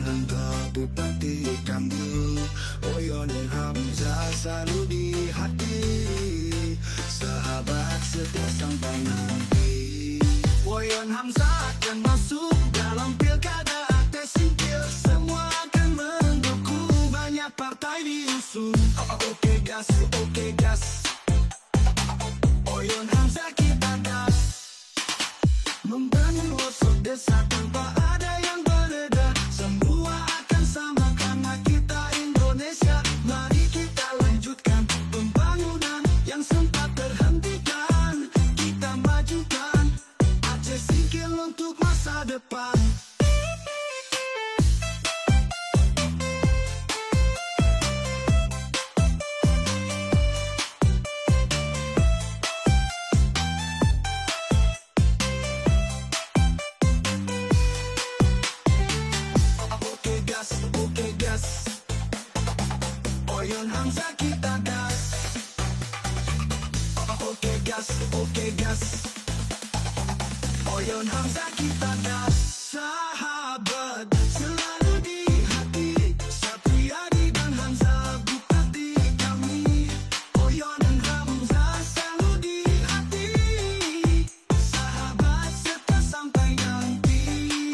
dan engkau bupati kami. Oyon Hamzah selalu di hati, sahabat setia sampai nanti. Oyon Hamzah akan masuk dalam pilkada atau singkil, semua akan mendukung, banyak partai diusung. Oke gas, oke gas, Oyon Hamzah kita gas, membangun pelosok desa tanpa ada yang berbeda. Semua akan sama karena kita Indonesia. Mari kita lanjutkan pembangunan yang sempat terhentikan. Kita majukan Aceh Singkil untuk masa depan. Oke gas, Oyon Hamzah kita gas. Oke gas, Oyon Hamzah kita gas. Sahabat selalu di hati, Sapriadi dan Hamzah bupati kami. Oyon Hamzah selalu di hati, sahabat serta sampai nanti.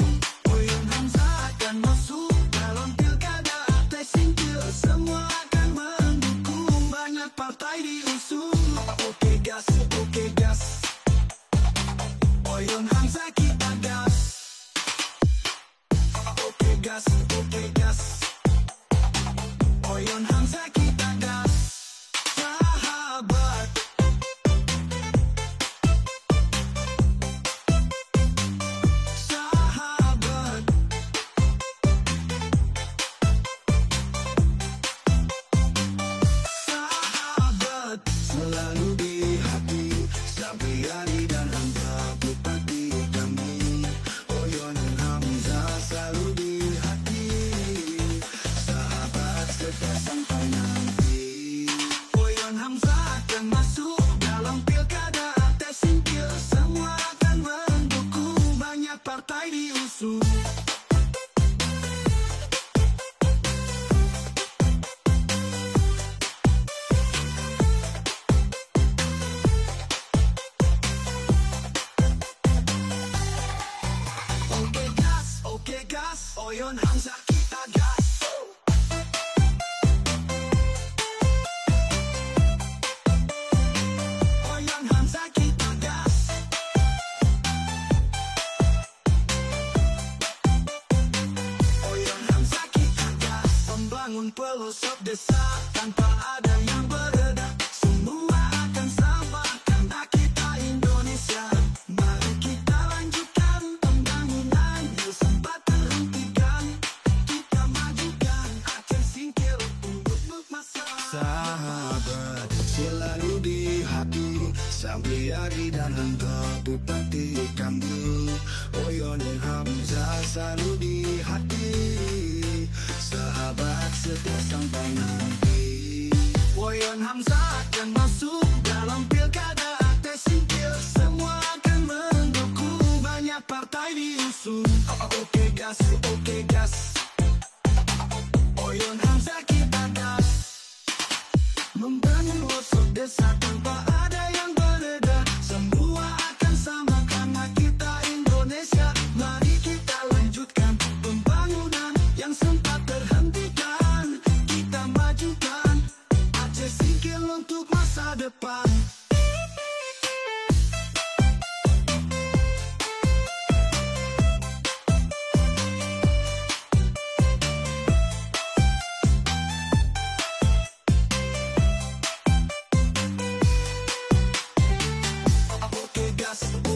Oyon Hamzah akan masuk dalam pilkada atau singkil, semua akan mendukung, banyak partai diusung. Oke gas, Oyon Hamzah kita gas. Oke gas, Oyon Hamzah kita gas. Sahabat selalu di hati, Sapriadi dan Hamzah bupati kami. Oyon Hamzah selalu di hati, sahabat setia sampai nanti. Oyon Hamzah akan masuk dalam pilkada atau singkil, semua akan mendukung, banyak partai diusung. Oke gas, Oyon Hamzah kita gas. Oyon Hamzah kita gas. Oyon Hamzah kita gas, membangun pelosok desa tanpa ada yang berbeda. Semua akan sama karena kita Indonesia. Mari kita lanjutkan pembangunan yang sempat terhentikan. Kita majukan Aceh Singkil untuk masa. Sahabat selalu di hati, Sapriadi dan engkau bupati kami. Oyon Hamzah selalu di hati, sahabat setia sampai nanti. Oyon Hamzah akan masuk dalam pilkada atau singkil, semua akan mendukung, banyak partai diusung. Oke gas, Oyon Hamzah kita gas, membangun pelosok desa tanpa ada yang berbeda. Semua akan sama karena kita Indonesia. Mari kita lanjutkan pembangunan yang sempat terhentikan. Kita majukan Aceh Singkil untuk masa depan.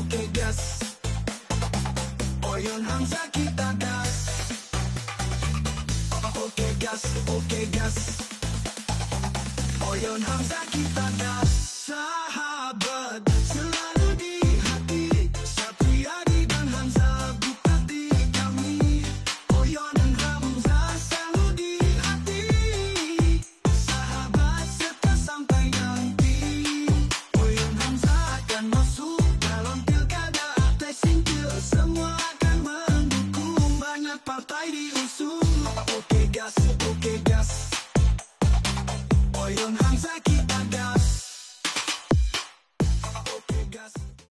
Oke gas, Oyon Hamzah kita gas. Oke gas, Oyon Hamzah kita gas.